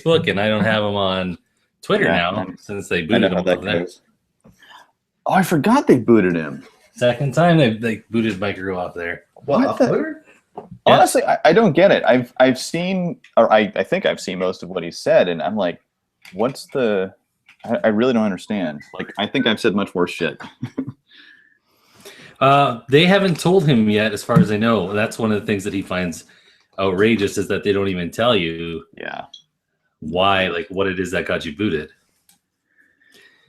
Facebook, and I don't have him on Twitter now since they booted him off there. Oh, I forgot they booted him. Second time they booted Mykeru off there. What, off Twitter? Honestly, I don't get it. I've seen, or I think I've seen most of what he said, and I'm like, what's the? I really don't understand. Like, I think I've said much worse shit. They haven't told him yet, as far as I know. That's one of the things that he finds outrageous, is that they don't even tell you. Yeah. Why, like, what it is that got you booted.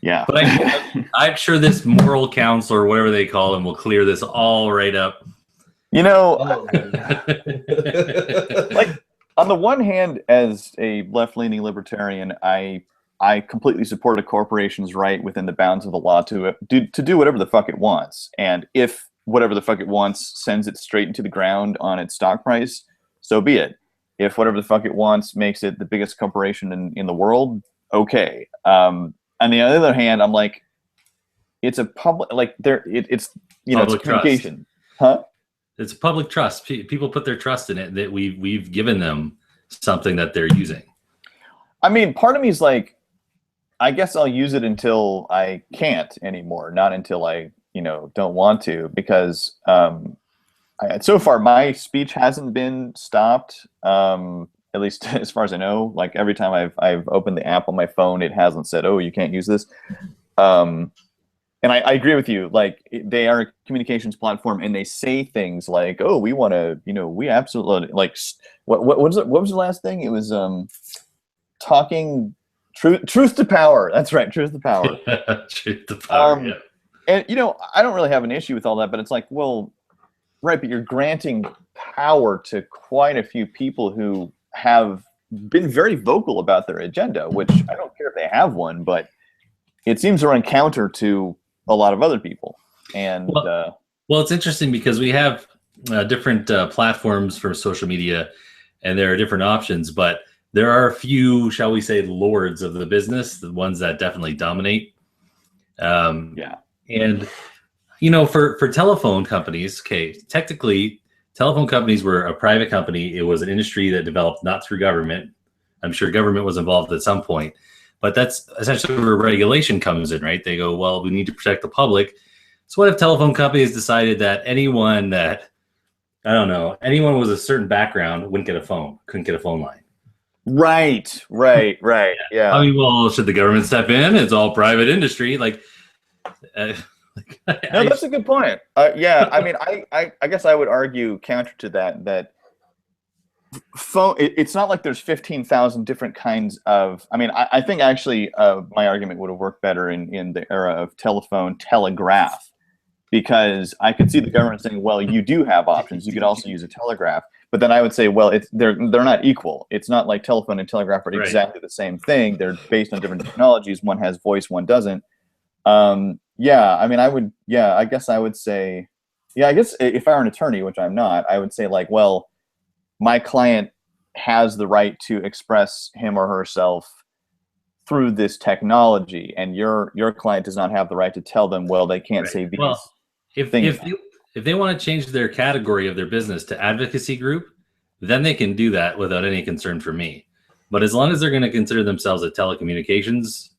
Yeah. But I'm sure this moral counselor, or whatever they call him, will clear this all right up. You know, like, on the one hand, as a left-leaning libertarian, I completely support a corporation's right within the bounds of the law to do whatever the fuck it wants. And if whatever the fuck it wants sends it straight into the ground on its stock price, so be it. If whatever the fuck it wants makes it the biggest corporation in the world, okay. On the other hand, I'm like, it's a public, like, it's, you know, it's communication. Huh? It's a public trust. People put their trust in it, that we've given them something that they're using. I mean, part of me is like, I guess I'll use it until I can't anymore, not until I, you know, don't want to, because so far my speech hasn't been stopped, at least as far as I know. Like, every time I've opened the app on my phone, it hasn't said, oh, you can't use this. And I agree with you. Like, they are a communications platform, and they say things like, "Oh, we want to, you know, we absolutely like." What was it? What was the last thing? It was talking truth to power. That's right, truth to power. Truth to power. Yeah. And you know, I don't really have an issue with all that, but it's like, well, right, but you're granting power to quite a few people who have been very vocal about their agenda, which I don't care if they have one, but it seems to run counter to a lot of other people. And well, it's interesting because we have different platforms for social media, and there are different options, but there are a few, shall we say, lords of the business, the ones that definitely dominate. Yeah. And, you know, for telephone companies, okay, technically telephone companies were a private company. It was an industry that developed not through government. I'm sure government was involved at some point. But that's essentially where regulation comes in, right? They go, well, we need to protect the public. So what if telephone companies decided that anyone that, I don't know, anyone with a certain background couldn't get a phone line? Right. Yeah. I mean, well, should the government step in? It's all private industry. Like, no, that's a good point. Yeah, I mean, I guess I would argue counter to that phone, it's not like there's 15,000 different kinds of, I mean, I think actually my argument would have worked better in the era of telegraph, because I could see the government saying, well, you do have options. You could also use a telegraph. But then I would say, well, they're not equal. It's not like telephone and telegraph are exactly the same thing. They're based on different technologies. One has voice, one doesn't. Yeah, I mean, I guess I would say, yeah, I guess if I were an attorney, which I'm not, I would say, like, well, my client has the right to express him or herself through this technology, and your client does not have the right to tell them, well, they can't say these things. If they want to change their category of their business to advocacy group, then they can do that without any concern for me. But as long as they're going to consider themselves a telecommunications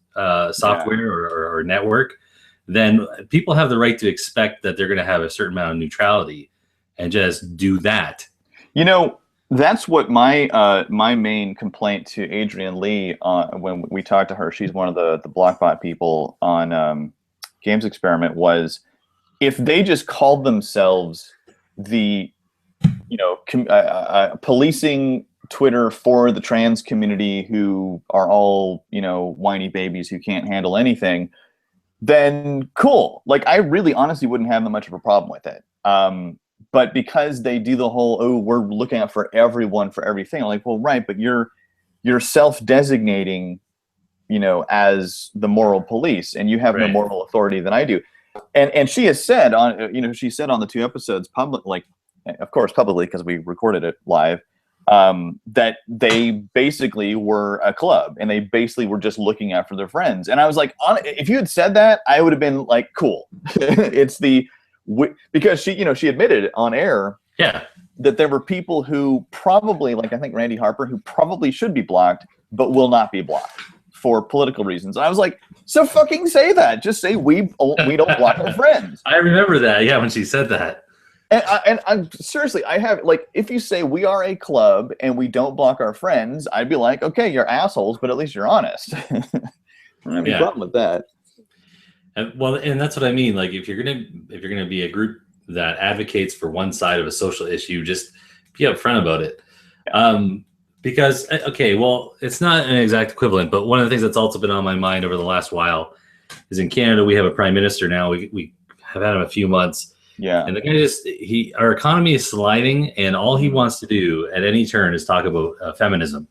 software or network, then people have the right to expect that they're going to have a certain amount of neutrality and just do that. You know, that's what my main complaint to Adrienne Lee when we talked to her, she's one of the BlockBot people on Games Experiment, was if they just called themselves the, you know, policing Twitter for the trans community who are all, you know, whiny babies who can't handle anything, then cool. Like, I really honestly wouldn't have that much of a problem with it. But because they do the whole, oh, we're looking out for everyone for everything, I'm like, well, right, but you're self-designating, you know, as the moral police, and you have no moral authority than I do. And she has said on, you know, she said on the 2 episodes publicly, because we recorded it live, that they basically were a club, and they basically were just looking out for their friends. And I was like, if you had said that, I would have been like, cool. It's because she, you know, she admitted on air, that there were people who probably, like I think Randy Harper, who probably should be blocked, but will not be blocked for political reasons. And I was like, so fucking say that. Just say we don't block our friends. I remember that. Yeah, when she said that. And I'm seriously, I have, like, if you say we are a club and we don't block our friends, I'd be like, okay, you're assholes, but at least you're honest. I don't have any problem with that. And that's what I mean. Like, if you're gonna be a group that advocates for one side of a social issue, just be upfront about it. Because, okay, well, it's not an exact equivalent, but one of the things that's also been on my mind over the last while is in Canada, we have a prime minister now. We have had him a few months. Yeah. And the guy our economy is sliding, and all he wants to do at any turn is talk about feminism,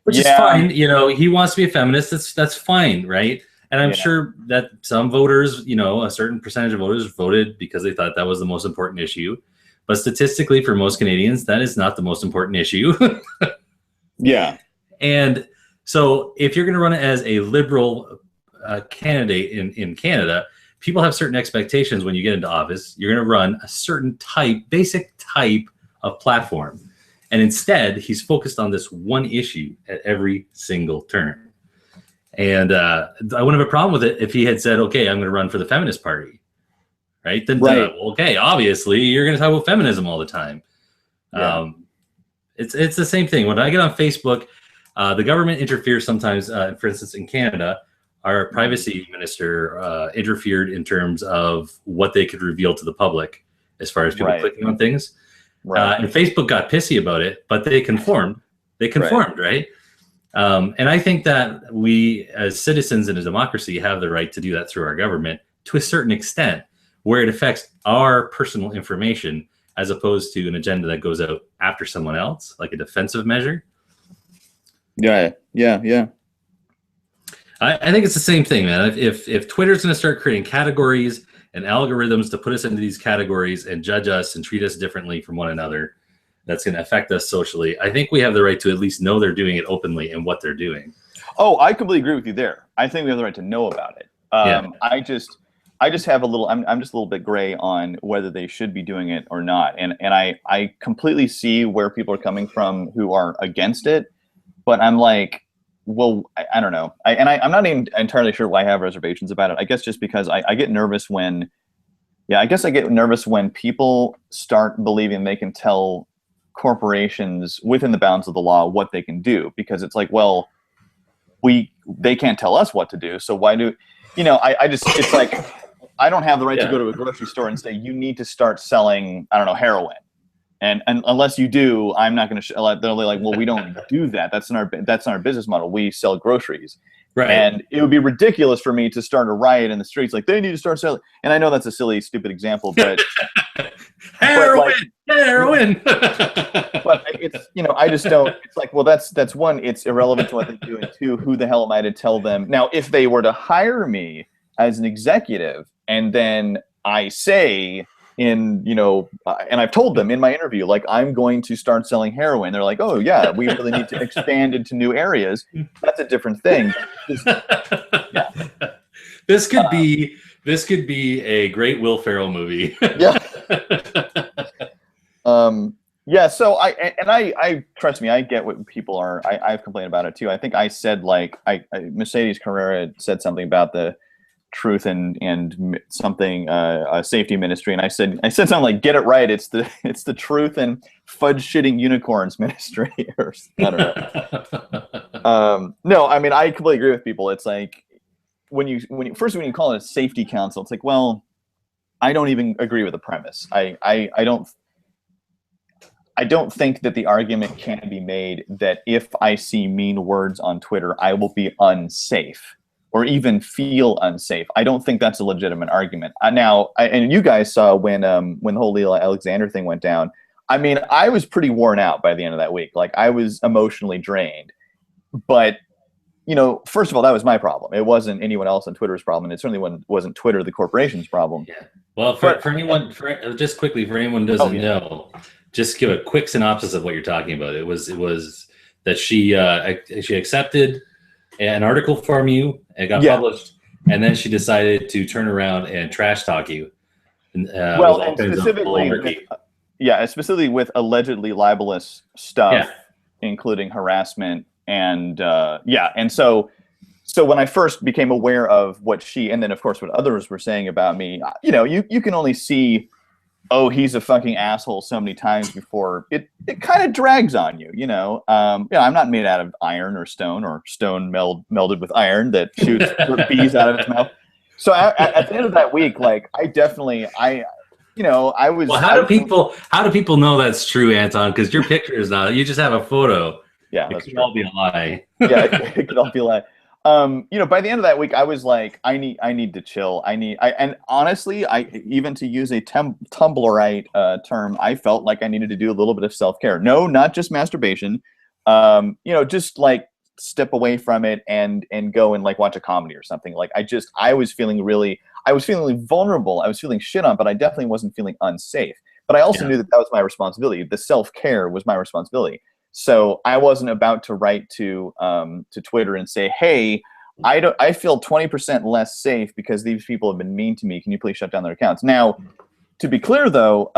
which is fine. You know, he wants to be a feminist. That's fine, right? And I'm sure that some voters, you know, a certain percentage of voters voted because they thought that was the most important issue. But statistically, for most Canadians, that is not the most important issue. Yeah. And so if you're going to run it as a liberal candidate in Canada, people have certain expectations when you get into office. You're going to run a certain basic type of platform. And instead, he's focused on this one issue at every single turn. And I wouldn't have a problem with it if he had said, okay, I'm going to run for the Feminist Party. Right? Then, okay, obviously, you're going to talk about feminism all the time. Yeah. It's the same thing. When I get on Facebook, the government interferes sometimes. For instance, in Canada, our privacy minister interfered in terms of what they could reveal to the public as far as people clicking on things. And Facebook got pissy about it, but they conformed. Right? And I think that we, as citizens in a democracy, have the right to do that through our government to a certain extent, where it affects our personal information as opposed to an agenda that goes out after someone else, like a defensive measure. Yeah. I think it's the same thing, man. If Twitter's going to start creating categories and algorithms to put us into these categories and judge us and treat us differently from one another, that's going to affect us socially. I think we have the right to at least know they're doing it openly and what they're doing. Oh, I completely agree with you there. I think we have the right to know about it. I just have I'm just a little bit gray on whether they should be doing it or not. And I completely see where people are coming from who are against it, but I'm like, well, I don't know. I'm not even entirely sure why I have reservations about it. I guess just because I get nervous when people start believing they can tell corporations within the bounds of the law what they can do, because it's like, well, they can't tell us what to do. So why do, it's like, I don't have the right to go to a grocery store and say, you need to start selling, I don't know, heroin. And unless you do, I'm not going to. They're like, well, we don't do that. That's not our business model. We sell groceries, right? And it would be ridiculous for me to start a riot in the streets. Like, they need to start selling. And I know that's a silly, stupid example, but heroin. But it's I just don't. It's like, well, that's one. It's irrelevant to what they do, and two, who the hell am I to tell them? Now, if they were to hire me as an executive, and then I say, and I've told them in my interview, like, I'm going to start selling heroin. They're like, oh yeah, we really need to expand into new areas. That's a different thing. This could be a great Will Ferrell movie. Yeah. So I trust me, I get what people are. I've complained about it too. I think I said, like, Mercedes Carrera said something about the truth and something safety ministry, and I said something like, get it right, it's the truth and fudge shitting unicorns ministry, or I don't know. No, I mean, I completely agree with people. It's like when you call it a safety council, it's like, well, I don't even agree with the premise. I don't think that the argument can be made that if I see mean words on Twitter, I will be unsafe or even feel unsafe. I don't think that's a legitimate argument. And you guys saw when the whole Leila Alexander thing went down. I mean, I was pretty worn out by the end of that week. Like, I was emotionally drained. But, first of all, that was my problem. It wasn't anyone else on Twitter's problem, and it certainly wasn't Twitter, the corporation's problem. Yeah. Well, for anyone who doesn't know, just give a quick synopsis of what you're talking about. It was that she accepted an article from you. It got published, and then she decided to turn around and trash talk you. And specifically with allegedly libelous stuff, including harassment And yeah, and so when I first became aware of what she, and then of course what others were saying about me, you know, you can only see, oh, he's a fucking asshole so many times before it kind of drags on you, you know. Yeah, I'm not made out of iron or stone melded with iron that shoots bees out of its mouth. So at the end of that week, like you know, I was. Well, how do people know that's true, Anton? Because your picture is not. You just have a photo. Yeah, it could all be a lie. Yeah, it could all be a lie. You know, by the end of that week, I was like, I need to chill. And honestly, even to use a Tumblrite term, I felt like I needed to do a little bit of self-care. No, not just masturbation. You know, just like step away from it and go and like watch a comedy or something. Like I was feeling vulnerable. I was feeling shit on, but I definitely wasn't feeling unsafe. But I also knew that was my responsibility. The self-care was my responsibility. So I wasn't about to write to Twitter and say, hey, I feel 20% less safe because these people have been mean to me. Can you please shut down their accounts? Now, to be clear though,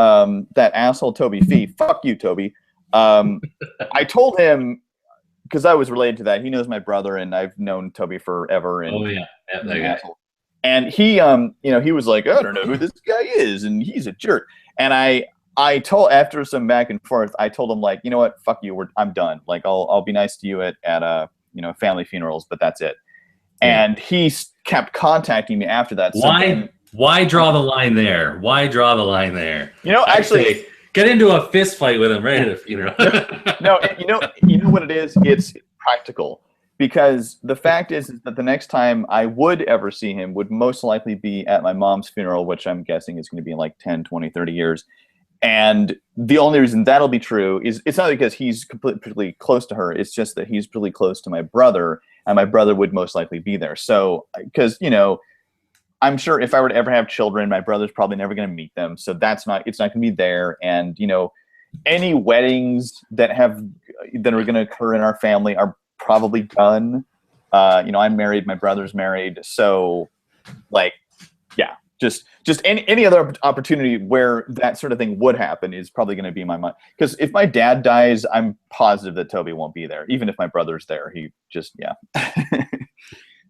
that asshole Toby Fee, fuck you, Toby. I told him, because I was related to that. He knows my brother, and I've known Toby forever. And, oh yeah, that guy. And he, you know, he was like, I don't know who this guy is, and he's a jerk. And I told, after some back and forth, I told him, like, you know what, fuck you, I'm done. Like, I'll be nice to you at you know, family funerals, but that's it. Yeah. And he kept contacting me after that. Why draw the line there? Why draw the line there? You know, actually, get into a fist fight with him right at a funeral. No, you know what it is? It's practical. Because the fact is that the next time I would ever see him would most likely be at my mom's funeral, which I'm guessing is going to be in like 10, 20, 30 years. And the only reason that'll be true is it's not because he's completely close to her. It's just that he's really close to my brother, and my brother would most likely be there. So, because, you know, I'm sure if I were to ever have children, my brother's probably never going to meet them. So it's not going to be there. And, you know, any weddings that are going to occur in our family are probably done. You know, I'm married, my brother's married. So, like, yeah. Just any other opportunity where that sort of thing would happen is probably going to be my mind. Because if my dad dies, I'm positive that Toby won't be there. Even if my brother's there, he just, yeah.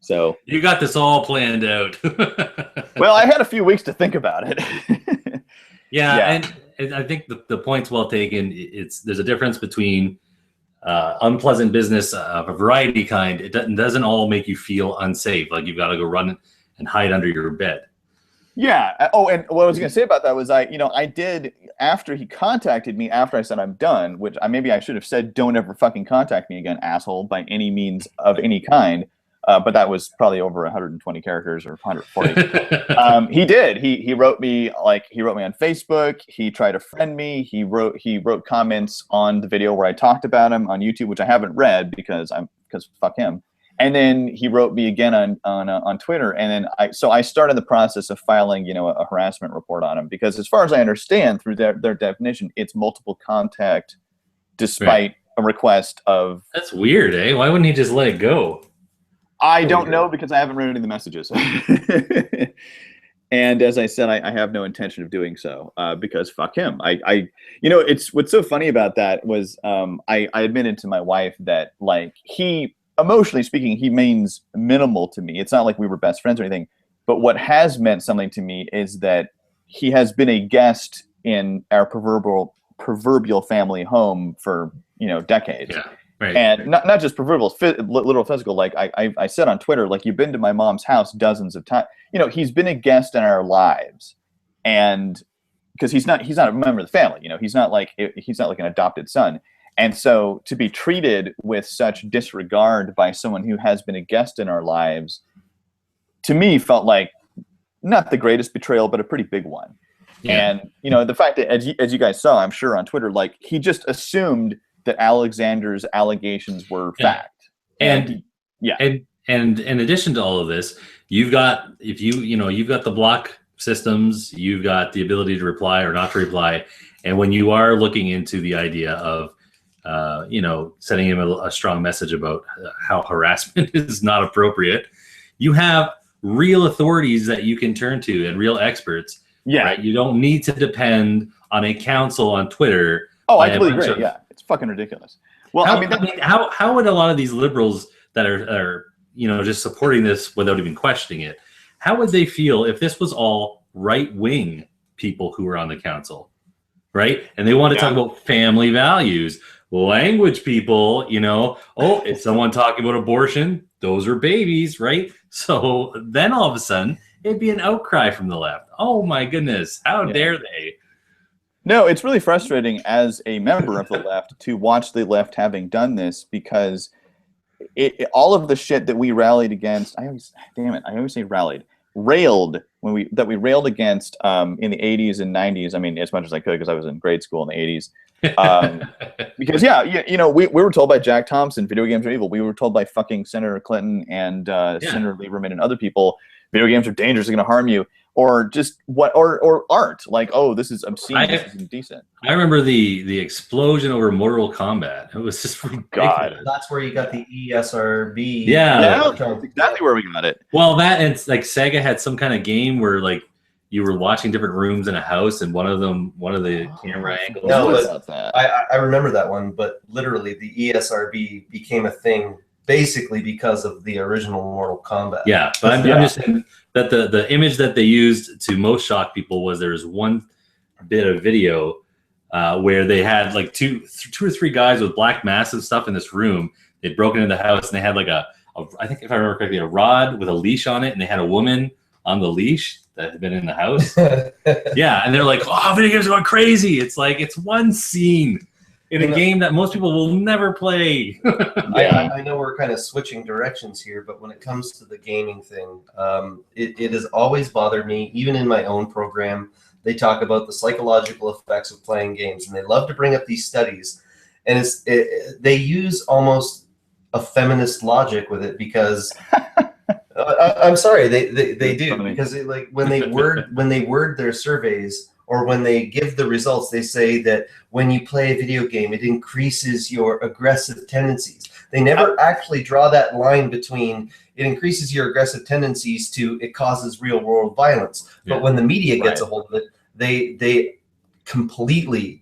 So you got this all planned out. Well, I had a few weeks to think about it. Yeah, and I think the point's well taken. There's a difference between unpleasant business of a variety kind. It doesn't all make you feel unsafe. Like you've got to go run and hide under your bed. Yeah. Oh, and what I was going to say about that was I did, after he contacted me, after I said I'm done, which maybe I should have said, don't ever fucking contact me again, asshole, by any means of any kind. But that was probably over 120 characters or 140. He did. He wrote me on Facebook. He tried to friend me. He wrote comments on the video where I talked about him on YouTube, which I haven't read because fuck him. And then he wrote me again on Twitter, and then I started the process of filing, you know, a harassment report on him, because as far as I understand through their definition, it's multiple contact despite a request of. That's weird, eh? Why wouldn't he just let it go? I don't know, because I haven't read any of the messages. And as I said, I have no intention of doing so because fuck him. You know, what's so funny about that was I admitted to my wife that, like, emotionally speaking, he means minimal to me. It's not like we were best friends or anything. But what has meant something to me is that he has been a guest in our proverbial family home for, you know, decades. Yeah, right. And not just proverbial, literal physical. Like I said on Twitter, like, you've been to my mom's house dozens of times. You know, he's been a guest in our lives, and because he's not a member of the family. You know, he's not like an adopted son. And so to be treated with such disregard by someone who has been a guest in our lives, to me, felt like not the greatest betrayal, but a pretty big one. Yeah. And, you know, the fact that, as you guys saw, I'm sure on Twitter, like, he just assumed that Alexander's allegations were fact. And in addition to all of this, you've got the block systems, you've got the ability to reply or not to reply. And when you are looking into the idea of, you know, sending him a strong message about how harassment is not appropriate, you have real authorities that you can turn to and real experts. Yeah. Right? You don't need to depend on a council on Twitter. Oh, I completely agree. Yeah. It's fucking ridiculous. Well, how would a lot of these liberals that are just supporting this without even questioning it, how would they feel if this was all right-wing people who were on the council, right? And they want to talk about family values, language people, if someone talking about abortion, those are babies, right? So then all of a sudden, it'd be an outcry from the left. Oh my goodness, how dare they? No, it's really frustrating as a member of the left to watch the left having done this, because all of the shit that we rallied against, I always say rallied, railed we railed against in the 80s and 90s. I mean, as much as I could, because I was in grade school in the 80s. Because we were told by Jack Thompson, video games are evil. We were told by fucking Senator Clinton and Senator Lieberman and other people, video games are dangerous, they're going to harm you. Or just or art, like, oh, this is obscene, this is indecent. I remember the explosion over Mortal Kombat. It was just ridiculous. That's where you got the ESRB. Yeah, that's exactly where we got it. Well, that, and like Sega had some kind of game where like you were watching different rooms in a house, and one of the camera angles. No, I remember that one, but literally the ESRB became a thing basically because of the original Mortal Kombat. Yeah, but I'm just saying that the image that they used to most shock people was there's one bit of video where they had like two or three guys with black masks and stuff in this room. They'd broken into the house, and they had like I think if I remember correctly, a rod with a leash on it, and they had a woman on the leash that had been in the house. Yeah, and they're like, oh, video games are going crazy. It's like, it's one scene in a game that most people will never play. I know we're kind of switching directions here, but when it comes to the gaming thing, it has always bothered me. Even in my own program, they talk about the psychological effects of playing games, and they love to bring up these studies. And they use almost a feminist logic with it, because I'm sorry, they do, because when they word their surveys, or when they give the results, they say that when you play a video game, it increases your aggressive tendencies. They never actually draw that line between it increases your aggressive tendencies to it causes real world violence. But when the media gets a hold of it, they completely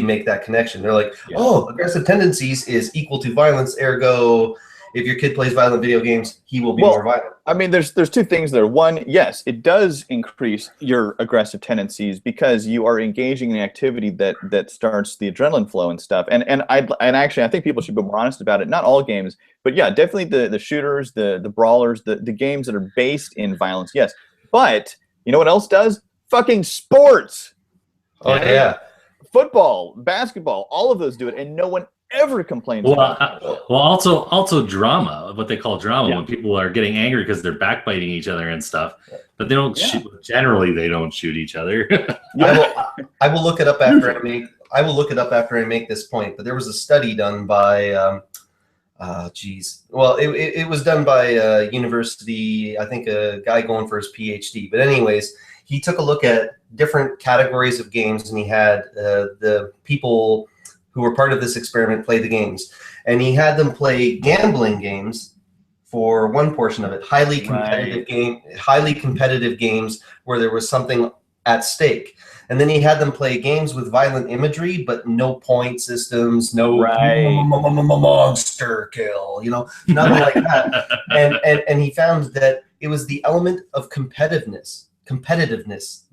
make that connection. They're like, oh, aggressive tendencies is equal to violence, ergo, if your kid plays violent video games, he will be more violent. I mean, there's two things there. One, yes, it does increase your aggressive tendencies because you are engaging in activity that starts the adrenaline flow and stuff. And actually, I think people should be more honest about it. Not all games, but yeah, definitely the shooters, the brawlers, the games that are based in violence. Yes, but you know what else does? Fucking sports. Oh yeah, football, basketball, all of those do it, and no one ever complains about it. Well, also drama, what they call drama, when people are getting angry because they're backbiting each other and stuff, but they don't shoot. Generally, they don't shoot each other. I will look it up after I make this point. But there was a study done by, it was done by a university. I think a guy going for his PhD. But anyways, he took a look at different categories of games, and he had the people who were part of this experiment play the games. And he had them play gambling games for one portion of it, highly competitive games where there was something at stake. And then he had them play games with violent imagery, but no point systems, no monster kill, nothing like that. And he found that it was the element of competitiveness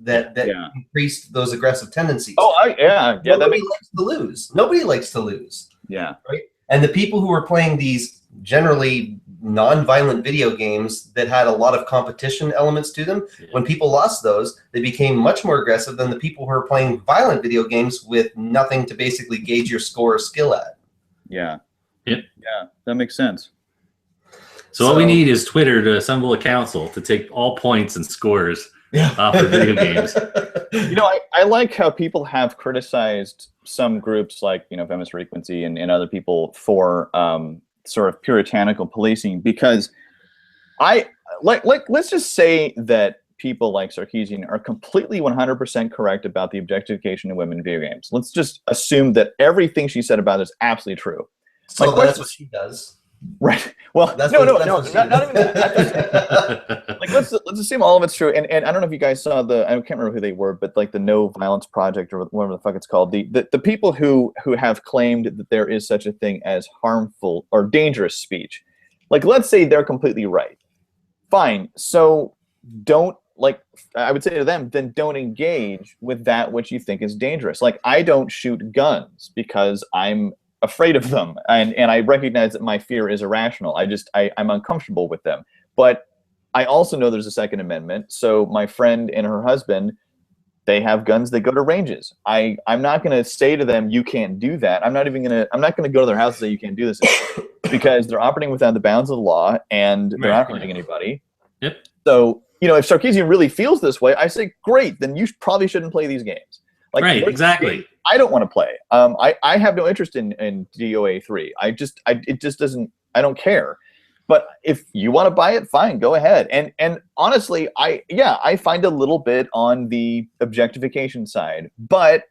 that increased those aggressive tendencies. Nobody likes to lose. Nobody likes to lose. Yeah. Right. And the people who were playing these generally non-violent video games that had a lot of competition elements to them, when people lost those, they became much more aggressive than the people who were playing violent video games with nothing to basically gauge your score or skill at. Yeah. Yep. Yeah, that makes sense. So what we need is Twitter to assemble a council to take all points and scores off of video games. I like how people have criticized some groups like, Feminist Frequency and other people for sort of puritanical policing, because let's just say that people like Sarkeesian are completely 100% correct about the objectification of women in video games. Let's just assume that everything she said about it is absolutely true. So that's what she does. Right. Well, That's no, what not even that. Like, let's assume all of it's true. And I don't know if you guys saw I can't remember who they were, but like the No Violence Project or whatever the fuck it's called. The people who have claimed that there is such a thing as harmful or dangerous speech. Like, let's say they're completely right. Fine. So don't, like, I would say to them, then don't engage with that which you think is dangerous. Like, I don't shoot guns because I'm afraid of them, and I recognize that my fear is irrational. I'm uncomfortable with them. But I also know there's a Second Amendment. So my friend and her husband, they have guns. They go to ranges. I'm not going to say to them, you can't do that. I'm not going to go to their house and say you can't do this, because they're operating within the bounds of the law and they're not hurting anybody. Yep. So, you know, if Sarkeesian really feels this way, I say, great, then you probably shouldn't play these games. Like, right, exactly. I don't want to play. I have no interest in DOA 3. It just doesn't, I don't care. But if you want to buy it, fine, go ahead. And honestly, I find a little bit on the objectification side, but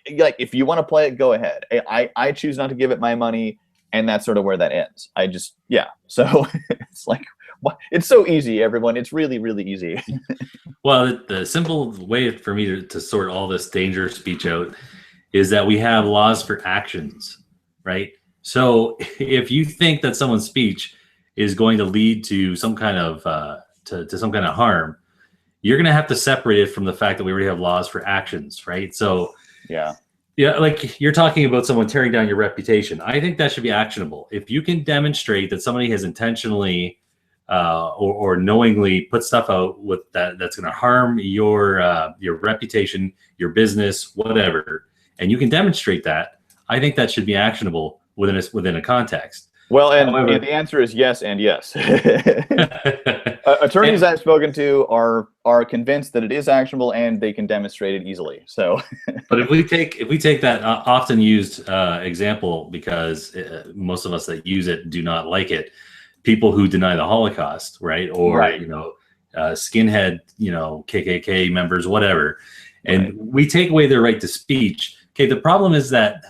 if you want to play it, go ahead. I choose not to give it my money, and that's sort of where that ends. So it's like, it's so easy, everyone. It's really, really easy. Well, the simple way for me to sort all this dangerous speech out is that we have laws for actions, right? So if you think that someone's speech is going to lead to some kind of to some kind of harm, you're going to have to separate it from the fact that we already have laws for actions, right? So yeah, like you're talking about someone tearing down your reputation. I think that should be actionable. If you can demonstrate that somebody has intentionally or knowingly put stuff out with that's going to harm your reputation, your business, whatever, and you can demonstrate that, I think that should be actionable within a context. Well, and the answer is yes and yes. Attorneys I've spoken to are convinced that it is actionable and they can demonstrate it easily. So, but if we take that often used example, because most of us that use it do not like it, people who deny the Holocaust, right? Or skinhead, KKK members, whatever, and we take away their right to speech. Okay, the problem is that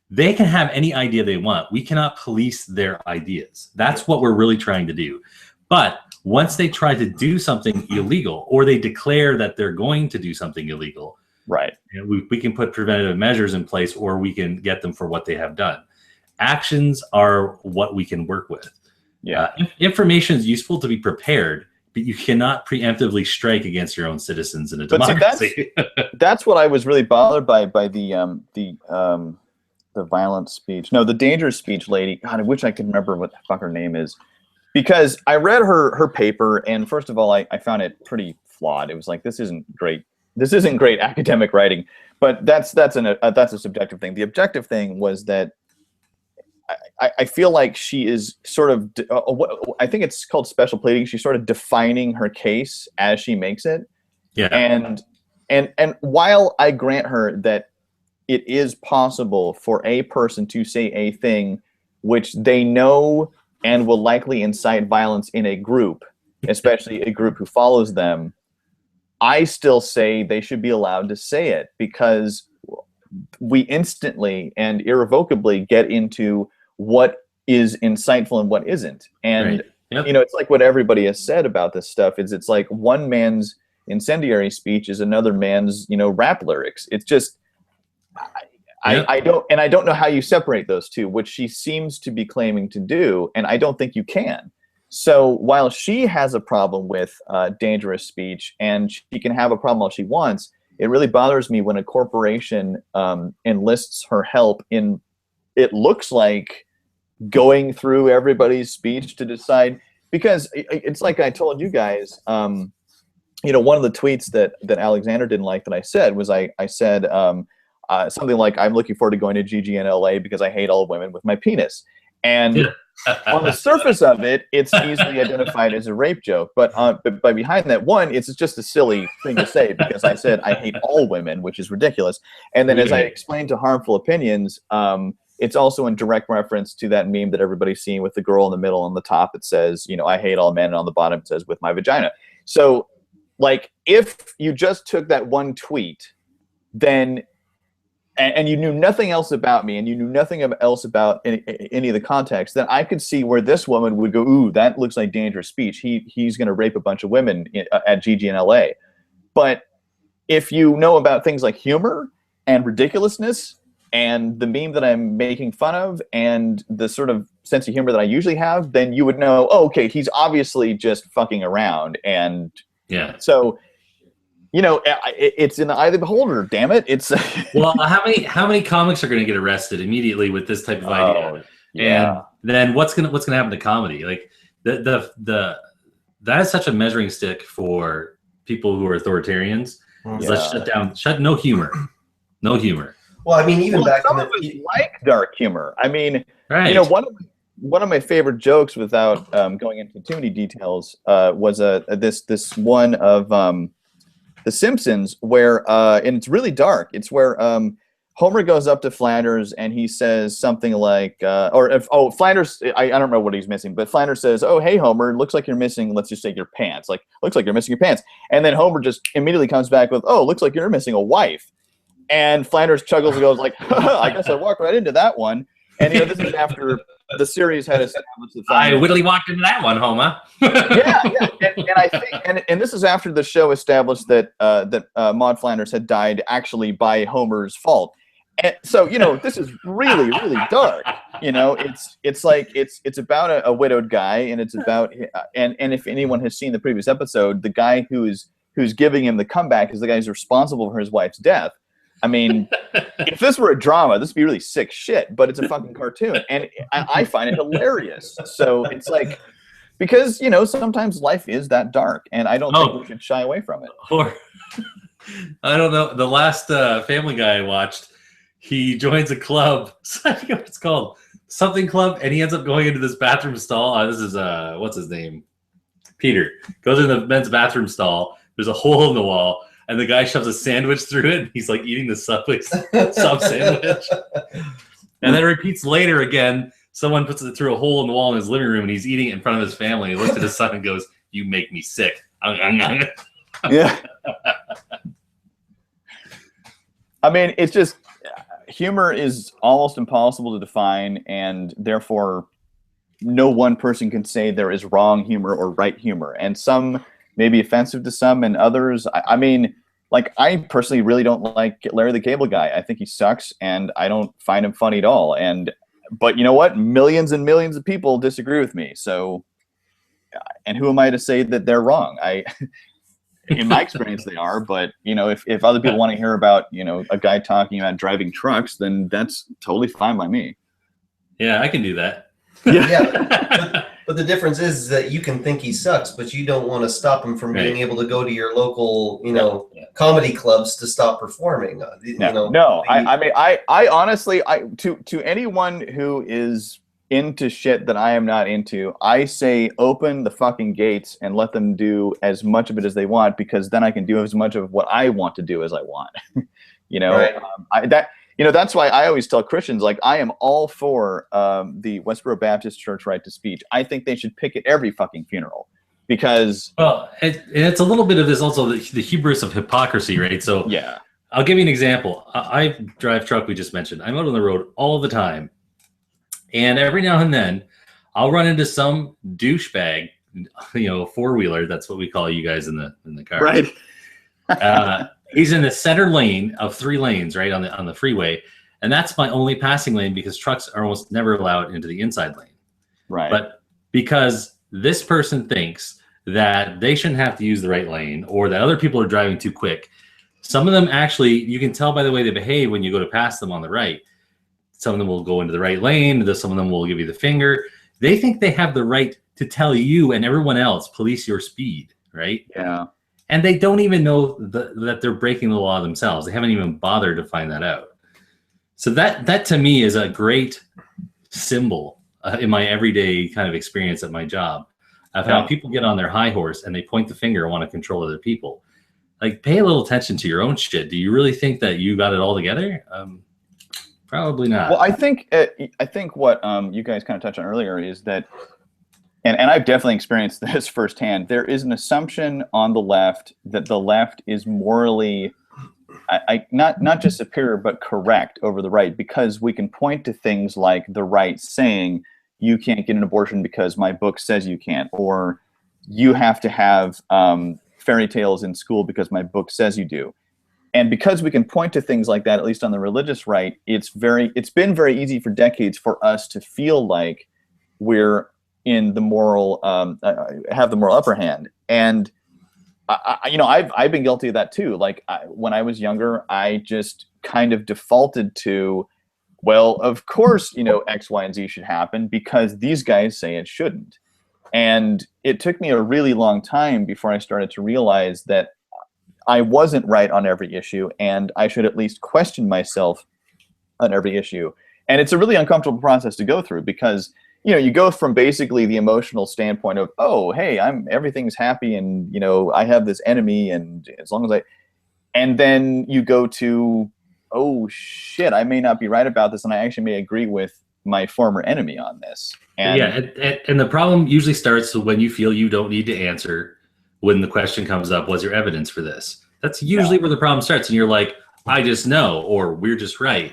they can have any idea they want. We cannot police their ideas. That's what we're really trying to do. But once they try to do something illegal, or they declare that they're going to do something illegal, right? We can put preventative measures in place, or we can get them for what they have done. Actions are what we can work with. Yeah, information is useful to be prepared, but you cannot preemptively strike against your own citizens in a democracy. That's what I was really bothered by the violent speech. No, the dangerous speech lady. God, I wish I could remember what the fuck her name is, because I read her paper, and first of all, I found it pretty flawed. It was like, this isn't great academic writing. But that's a subjective thing. The objective thing was that I feel like she is sort of, I think it's called special pleading. She's sort of defining her case as she makes it. Yeah. And while I grant her that it is possible for a person to say a thing which they know and will likely incite violence in a group, especially a group who follows them, I still say they should be allowed to say it, because we instantly and irrevocably get into what is insightful and what isn't. And, it's like what everybody has said about this stuff is it's like one man's incendiary speech is another man's, rap lyrics. It's just, I don't know how you separate those two, which she seems to be claiming to do, and I don't think you can. So while she has a problem with dangerous speech, and she can have a problem all she wants, it really bothers me when a corporation enlists her help in, it looks like, going through everybody's speech to decide, because it's like I told you guys, one of the tweets that Alexander didn't like that I said was I said something like, I'm looking forward to going to GGNLA because I hate all women with my penis. And on the surface of it, it's easily identified as a rape joke. But by behind that, one, it's just a silly thing to say because I said I hate all women, which is ridiculous. And then as I explained to Harmful Opinions, it's also in direct reference to that meme that everybody's seen with the girl in the middle on the top. It says, I hate all men. And on the bottom, it says, with my vagina. So, like, if you just took that one tweet, then and you knew nothing else about me, and you knew nothing else about any of the context, then I could see where this woman would go, ooh, that looks like dangerous speech. He's going to rape a bunch of women at Gigi in LA. But if you know about things like humor and ridiculousness and the meme that I'm making fun of and the sort of sense of humor that I usually have, then you would know, oh, okay, he's obviously just fucking around. And yeah, so, you know, it's in the eye of the beholder. Damn it! It's well, how many comics are going to get arrested immediately with this type of idea? Yeah. And then what's gonna happen to comedy? Like that is such a measuring stick for people who are authoritarians. Yeah. Let's shut down. No humor. No humor. Well, I mean, even back some in of us like dark humor. I mean, Right. you know, one of my favorite jokes, without going into too many details, was this one of The Simpsons, where and it's really dark. It's where Homer goes up to Flanders and he says something like, Flanders, I don't remember what he's missing, but Flanders says, oh, hey, Homer, looks like you're missing, let's just say your pants. Like, looks like you're missing your pants. And then Homer just immediately comes back with, oh, looks like you're missing a wife. And Flanders chuckles and goes like, I guess I walked right into that one. And, you know, this is after the series had established the fact. I wittily walked into that one, Homer. Yeah. And I think, and this is after the show established that Maud Flanders had died actually by Homer's fault. And so, you know, this is really, really dark. You know, it's like it's about a widowed guy, and it's about and if anyone has seen the previous episode, the guy who's giving him the comeback is the guy who's responsible for his wife's death. I mean, if this were a drama, this would be really sick shit, but it's a fucking cartoon, and I find it hilarious. So it's like, because, you know, sometimes life is that dark, and I don't think we should shy away from it. Or, I don't know, the last Family Guy I watched, he joins a club, I forget what it's called, something club, and he ends up going into this bathroom stall. This is, what's his name? Peter. Goes in the men's bathroom stall, there's a hole in the wall, and the guy shoves a sandwich through it, and he's like eating the Subway sub sandwich. And then it repeats later again. Someone puts it through a hole in the wall in his living room, and he's eating it in front of his family. He looks at his son and goes, "You make me sick." Yeah. I mean, it's just, humor is almost impossible to define, and therefore no one person can say there is wrong humor or right humor. And some may be offensive to some, and others, I mean, like, I personally really don't like Larry the Cable Guy. I think he sucks, and I don't find him funny at all. But you know what? Millions and millions of people disagree with me. So, and who am I to say that they're wrong? In my experience, they are. But, you know, if other people want to hear about, you know, a guy talking about driving trucks, then that's totally fine by me. Yeah, I can do that. Yeah. But the difference is that you can think he sucks, but you don't want to stop him from being able to go to your local, you know, comedy clubs to stop performing. I mean, I honestly, to anyone who is into shit that I am not into, I say open the fucking gates and let them do as much of it as they want, because then I can do as much of what I want to do as I want. You know, right. You know, that's why I always tell Christians, like, I am all for the Westboro Baptist Church right to speech. I think they should picket every fucking funeral, because... Well, it's a little bit of this also, the hubris of hypocrisy, right? So yeah, I'll give you an example. I drive truck, we just mentioned. I'm out on the road all the time. And every now and then, I'll run into some douchebag, you know, four-wheeler. That's what we call you guys in the car. Right. He's in the center lane of 3 lanes, right, on the freeway, and that's my only passing lane, because trucks are almost never allowed into the inside lane. Right. But because this person thinks that they shouldn't have to use the right lane, or that other people are driving too quick, some of them actually, you can tell by the way they behave when you go to pass them on the right. Some of them will go into the right lane. Some of them will give you the finger. They think they have the right to tell you and everyone else, police your speed, right? Yeah. And they don't even know that they're breaking the law themselves. They haven't even bothered to find that out. So that to me is a great symbol in my everyday kind of experience at my job of how people get on their high horse and they point the finger and want to control other people. Like, pay a little attention to your own shit. Do you really think that you got it all together? Probably not. Well, I think what you guys kind of touched on earlier is that, and I've definitely experienced this firsthand, there is an assumption on the left that the left is morally not just superior, but correct over the right, because we can point to things like the right saying, you can't get an abortion because my book says you can't, or you have to have fairy tales in school because my book says you do. And because we can point to things like that, at least on the religious right, it's been very easy for decades for us to feel like we're in the moral, have the moral upper hand. And I've been guilty of that too. Like when I was younger, I just kind of defaulted to, well, of course, X, Y, and Z should happen because these guys say it shouldn't. And it took me a really long time before I started to realize that I wasn't right on every issue, and I should at least question myself on every issue. And it's a really uncomfortable process to go through because, you go from basically the emotional standpoint of, oh, hey, everything's happy and, I have this enemy and as long as and then you go to, oh shit, I may not be right about this and I actually may agree with my former enemy on this. And and the problem usually starts when you feel you don't need to answer. When the question comes up, was there evidence for this? That's usually where the problem starts. And you're like, I just know, or we're just right.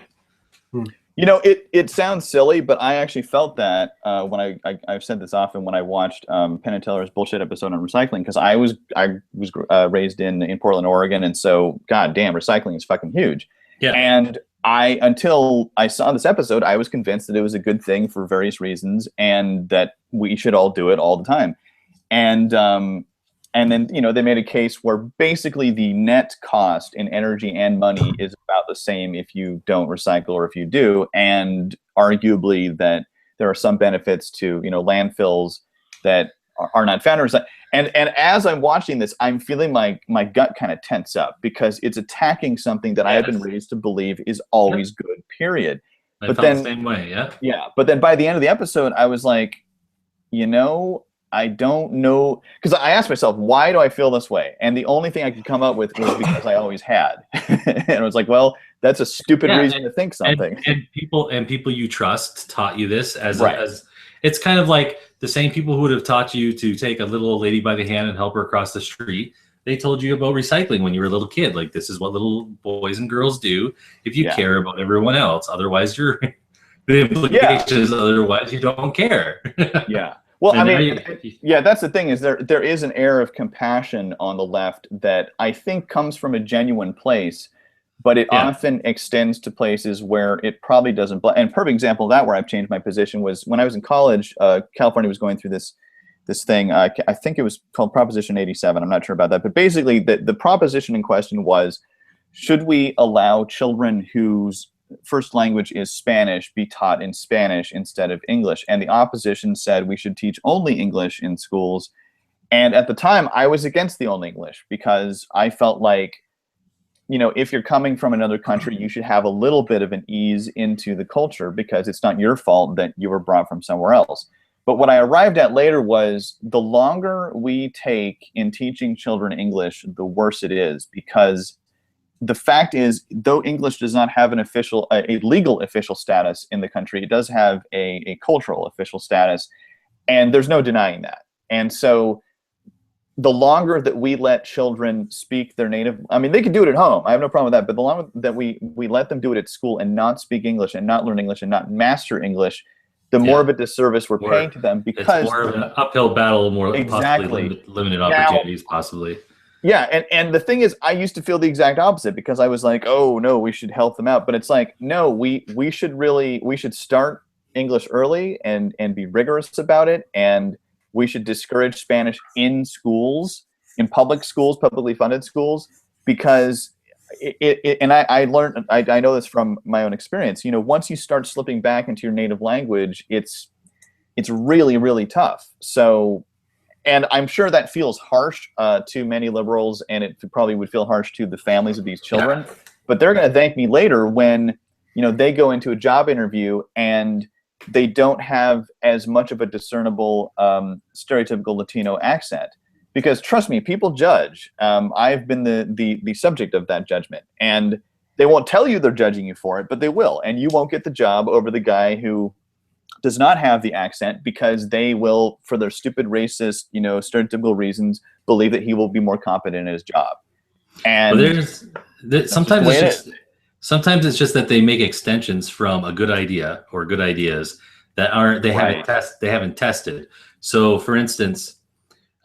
It sounds silly, but I actually felt that when I've said this often when I watched Penn and Teller's bullshit episode on recycling, because I was raised in Portland, Oregon. And so, God damn, recycling is fucking huge. Yeah. And until I saw this episode, I was convinced that it was a good thing for various reasons and that we should all do it all the time. And then, they made a case where basically the net cost in energy and money is about the same if you don't recycle or if you do. And arguably that there are some benefits to, landfills that are not found in recycling. And as I'm watching this, I'm feeling my gut kind of tense up because it's attacking something that I have been raised to believe is always good, period. But then the same way, yeah. Yeah. But then by the end of the episode, I was like, I don't know, because I asked myself, why do I feel this way? And the only thing I could come up with was because I always had. And I was like, well, that's a stupid reason to think something. And people you trust taught you this as it's kind of like the same people who would have taught you to take a little old lady by the hand and help her across the street. They told you about recycling when you were a little kid. Like, this is what little boys and girls do if you care about everyone else. Otherwise, the implications, otherwise you don't care. Yeah. Well, that's the thing is there is an air of compassion on the left that I think comes from a genuine place, but it often extends to places where it probably doesn't. And a perfect example of that where I've changed my position was when I was in college. California was going through this thing. I think it was called Proposition 87. I'm not sure about that. But basically the proposition in question was, should we allow children whose first language is Spanish be taught in Spanish instead of English? And the opposition said we should teach only English in schools. And at the time, I was against the only English because I felt like, if you're coming from another country, you should have a little bit of an ease into the culture because it's not your fault that you were brought from somewhere else. But what I arrived at later was the longer we take in teaching children English, the worse it is, because the fact is, though English does not have a legal official status in the country, it does have a cultural official status, and there's no denying that. And so the longer that we let children speak their native, they can do it at home, I have no problem with that, but the longer that we let them do it at school and not speak English and not learn English and not master English, the more of a disservice we're paying to them, because it's more of an uphill battle, more possibly limited opportunities, possibly. Yeah, and the thing is, I used to feel the exact opposite because I was like, oh no, we should help them out. But it's like, no, we should start English early and be rigorous about it, and we should discourage Spanish in schools, in public schools, publicly funded schools, because I learned, I know this from my own experience. Once you start slipping back into your native language, it's really, really tough. So. And I'm sure that feels harsh to many liberals, and it probably would feel harsh to the families of these children. Yeah. But they're going to thank me later when, they go into a job interview and they don't have as much of a discernible stereotypical Latino accent. Because trust me, people judge. I've been the subject of that judgment, and they won't tell you they're judging you for it, but they will, and you won't get the job over the guy who does not have the accent because they will, for their stupid racist, stereotypical reasons, believe that he will be more competent at his job. And Sometimes it's just that they make extensions from a good idea or good ideas that haven't tested. So, for instance,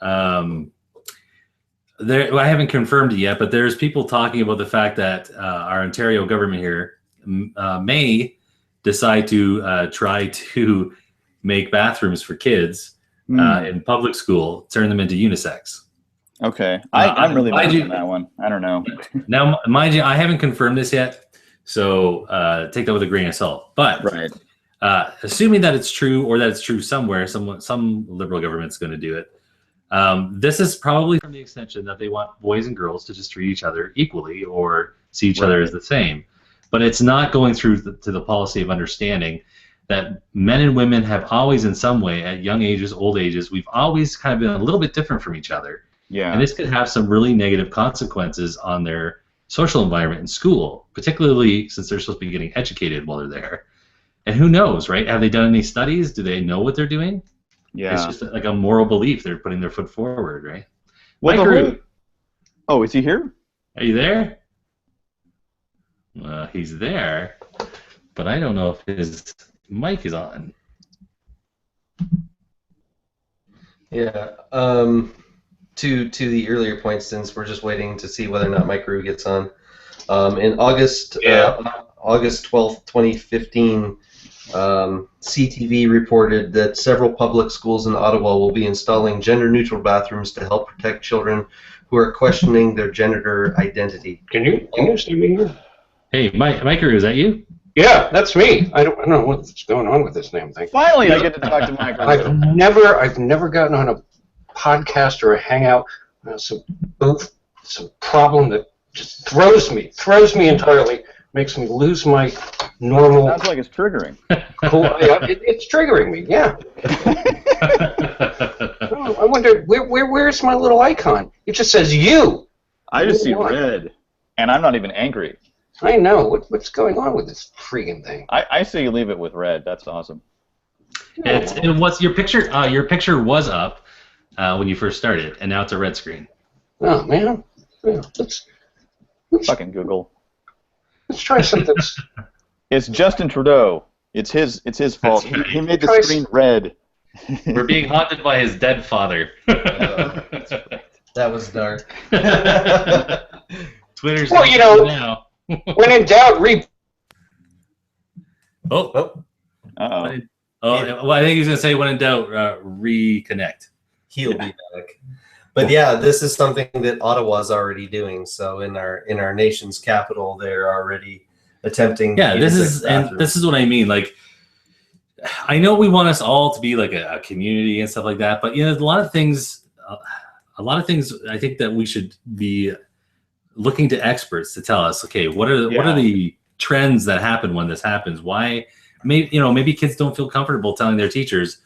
I haven't confirmed it yet, but there's people talking about the fact that our Ontario government here may decide to try to make bathrooms for kids in public school, turn them into unisex. Okay, I'm really bad on that one. I don't know. Now, mind you, I haven't confirmed this yet, so take that with a grain of salt. But assuming that it's true, or that it's true somewhere, some liberal government's going to do it. This is probably from the extension that they want boys and girls to just treat each other equally or see each other as the same. But it's not going through to the policy of understanding that men and women have always, in some way, at young ages, old ages, we've always kind of been a little bit different from each other. Yeah. And this could have some really negative consequences on their social environment in school, particularly since they're supposed to be getting educated while they're there. And who knows, right? Have they done any studies? Do they know what they're doing? Yeah. It's just like a moral belief. They're putting their foot forward, right? Mykeru. Oh, is he here? Are you there? He's there, but I don't know if his mic is on. Yeah. To the earlier point, since we're just waiting to see whether or not Mykeru gets on. In August 12th, 2015, CTV reported that several public schools in Ottawa will be installing gender-neutral bathrooms to help protect children who are questioning their gender identity. Can you see me here? Hey, Mykeru, is that you? Yeah, that's me. I don't know what's going on with this damn thing. Finally, I get to talk to Mykeru. I've never gotten on a podcast or a hangout. Some problem that just throws me entirely, makes me lose my normal. Sounds like it's triggering. It's triggering me. Yeah. I wonder where's my little icon? It just says you. I just see red, and I'm not even angry. I know. What's going on with this freaking thing? I say you leave it with red. That's awesome. And what's your picture? Your picture was up when you first started, and now it's a red screen. Oh man. Yeah, let's fucking Google. Let's try something. It's Justin Trudeau. It's his fault. Right. He made the screen red. We're being haunted by his dead father. That's right. That was dark. Twitter's now. When in doubt, well, I think he's gonna say when in doubt, reconnect. He'll be back. But yeah, this is something that Ottawa's already doing. So in our nation's capital, they're already attempting. Yeah, this is what I mean. Like, I know we want us all to be like a community and stuff like that, but a lot of things. I think that we should be looking to experts to tell us, okay, what are the trends that happen when this happens? Why, maybe kids don't feel comfortable telling their teachers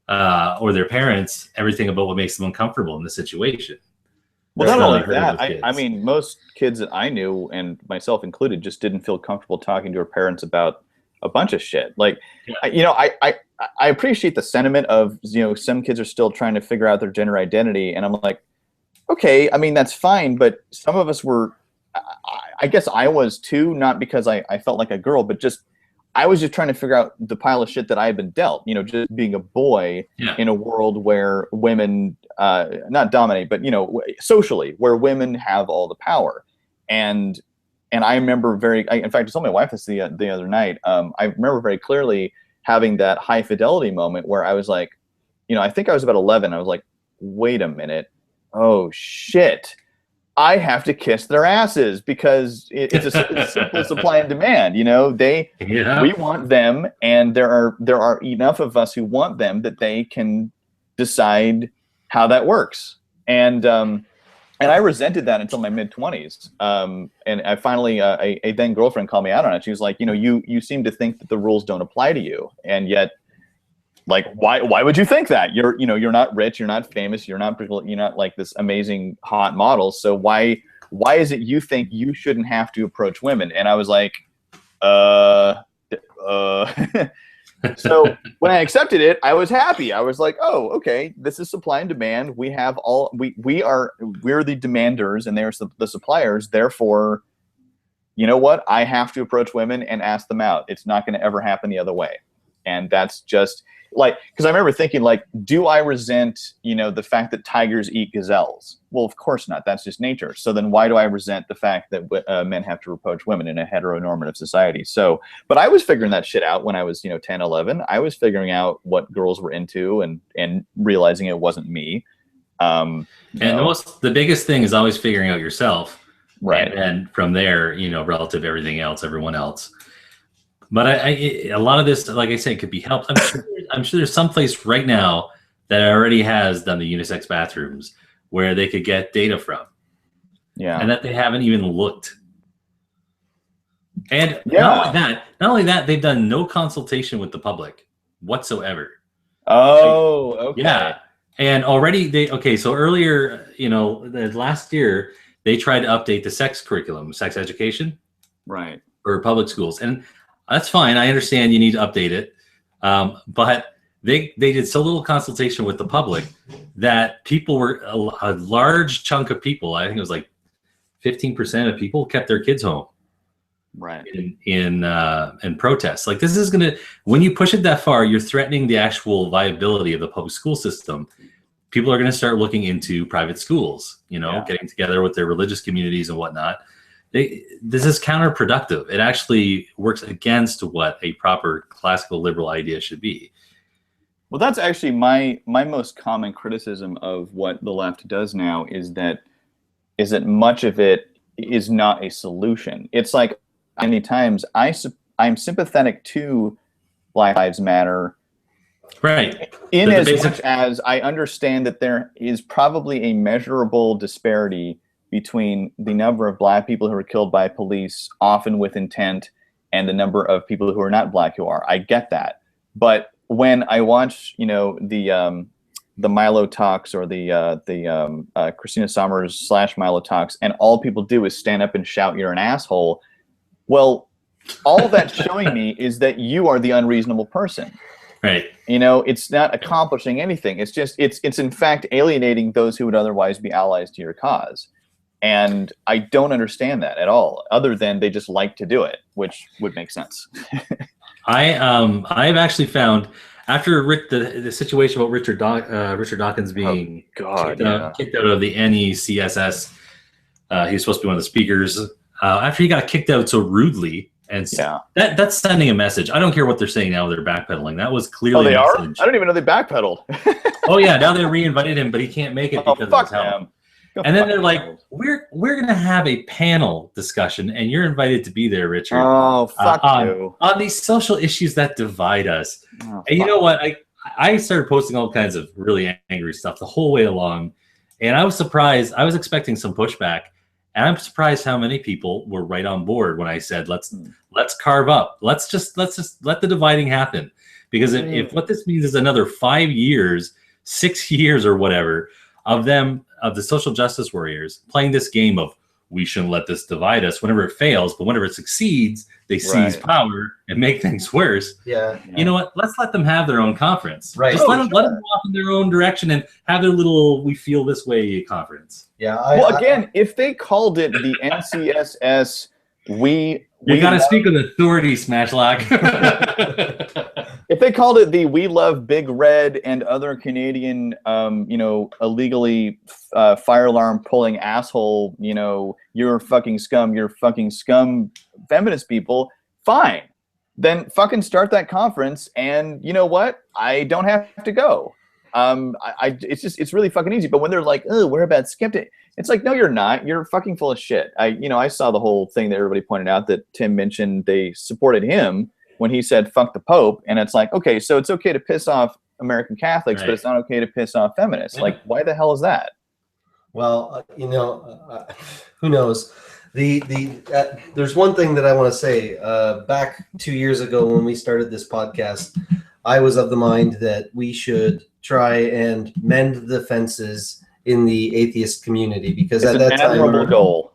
or their parents everything about what makes them uncomfortable in this situation. Well, not only that, I mean, most kids that I knew, and myself included, just didn't feel comfortable talking to their parents about a bunch of shit. Like, I appreciate the sentiment of, some kids are still trying to figure out their gender identity, and I'm like, okay, I mean, that's fine, but some of us were, I guess I was too, not because I felt like a girl, but just, I was just trying to figure out the pile of shit that I had been dealt, just being a boy in a world where women, not dominate, but, socially, where women have all the power. And I remember in fact, I told my wife this the other night, I remember very clearly having that high fidelity moment where I was like, I think I was about 11. I was like, wait a minute. Oh shit, I have to kiss their asses because it's a simple supply and demand. We want them, and there are enough of us who want them that they can decide how that works. And I resented that until my mid-20s. And I finally, a then girlfriend called me out on it. She was like, you seem to think that the rules don't apply to you, and yet, like, why would you think that? You're not rich, you're not famous, you're not like this amazing hot model. So why is it you think you shouldn't have to approach women? And I was like, So when I accepted it, I was happy. I was like, oh, okay, this is supply and demand. We have we're the demanders and they're the suppliers. Therefore, you know what? I have to approach women and ask them out. It's not going to ever happen the other way. And that's just like, because I remember thinking, like, do I resent, the fact that tigers eat gazelles? Well, of course not. That's just nature. So then why do I resent the fact that men have to approach women in a heteronormative society? So, but I was figuring that shit out when I was, 10, 11. I was figuring out what girls were into and realizing it wasn't me. And the biggest thing is always figuring out yourself. Right. And from there, relative to everything else, everyone else. But a lot of this, like I said, could be helped. I'm sure there's some place right now that already has done the unisex bathrooms where they could get data from. Yeah. And that they haven't even looked. And not only that, they've done no consultation with the public whatsoever. Oh, okay. Yeah. And already so earlier, the last year, they tried to update the sex curriculum, sex education. Right. For public schools. And that's fine. I understand you need to update it. But they did so little consultation with the public that people were a large chunk of people, I think it was like 15% of people kept their kids home. Right. In protests. Like, this is when you push it that far, you're threatening the actual viability of the public school system. People are going to start looking into private schools, getting together with their religious communities and whatnot. This is counterproductive. It actually works against what a proper classical liberal idea should be. Well, that's actually my most common criticism of what the left does now is that much of it is not a solution. It's like many times I'm sympathetic to Black Lives Matter. Right. In as much as I understand that there is probably a measurable disparity between the number of Black people who are killed by police, often with intent, and the number of people who are not Black who are. I get that. But when I watch, the Milo talks or the Christina Sommers / Milo talks, and all people do is stand up and shout, "You're an asshole." Well, all that's showing me is that you are the unreasonable person. Right. It's not accomplishing anything. It's just, it's in fact alienating those who would otherwise be allies to your cause. And I don't understand that at all, other than they just like to do it, which would make sense. I've actually found, after the situation about Richard Dawkins being kicked out of the NECSS, he was supposed to be one of the speakers. After he got kicked out so rudely, and that's sending a message. I don't care what they're saying now; they're backpedaling. That was clearly a message. I don't even know they backpedaled. Oh yeah, now they reinvited him, but he can't make it because of his health. And then they're like, we're going to have a panel discussion, and you're invited to be there, Richard. Oh, fuck you. On these social issues that divide us. And you know what? I started posting all kinds of really angry stuff the whole way along, and I was surprised. I was expecting some pushback, and I'm surprised how many people were right on board when I said, let's carve up. Let's just let the dividing happen. Because if what this means is another 5 years, 6 years or whatever, of the social justice warriors playing this game of we shouldn't let this divide us whenever it fails, but whenever it succeeds, they seize power and make things worse. Yeah. You know what? Let's let them have their own conference. Right. Just let them walk in their own direction and have their little "we feel this way" conference. Yeah. Again, if they called it the NCSS, you got to speak with authority, Smashlock. If they called it the "We Love Big Red" and other Canadian, illegally fire alarm pulling asshole, you're fucking scum, feminist people, fine. Then fucking start that conference, and you know what? I don't have to go. It's really fucking easy. But when they're like, "Oh, we're about skeptic," it's like, no, you're not. You're fucking full of shit. I saw the whole thing that everybody pointed out that Tim mentioned. They supported him when he said "fuck the Pope," and it's like, okay, so it's okay to piss off American Catholics, but it's not okay to piss off feminists. Like, why the hell is that? Well, who knows? There's one thing that I want to say. Back 2 years ago when we started this podcast, I was of the mind that we should try and mend the fences in the atheist community, because at that time, admirable goal.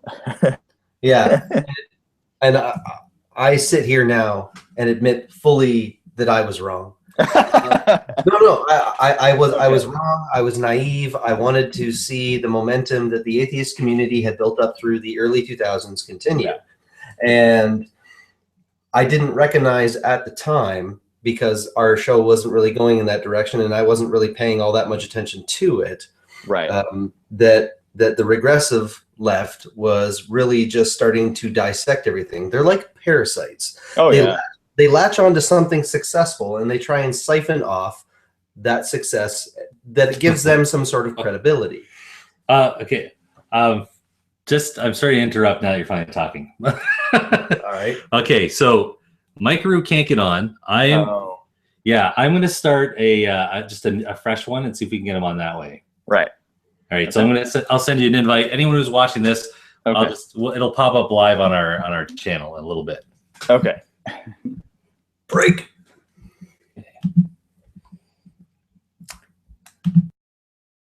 Yeah, and I sit here now and admit fully that I was wrong. I was wrong. I was naive. I wanted to see the momentum that the atheist community had built up through the early 2000s continue. And I didn't recognize at the time, because our show wasn't really going in that direction and I wasn't really paying all that much attention to it, Right. that the regressive left was really just starting to dissect everything. They're like parasites. Oh, yeah. They latch onto something successful and they try and siphon off that success that gives them some sort of credibility. Okay. I'm sorry to interrupt now that you're finally talking. All right. Okay, so Mykeru can't get on. I'm going to start just a fresh one and see if we can get him on that way. Right. All right, so I'll send you an invite. Anyone who's watching this, it'll pop up live on our channel in a little bit. Okay. Break.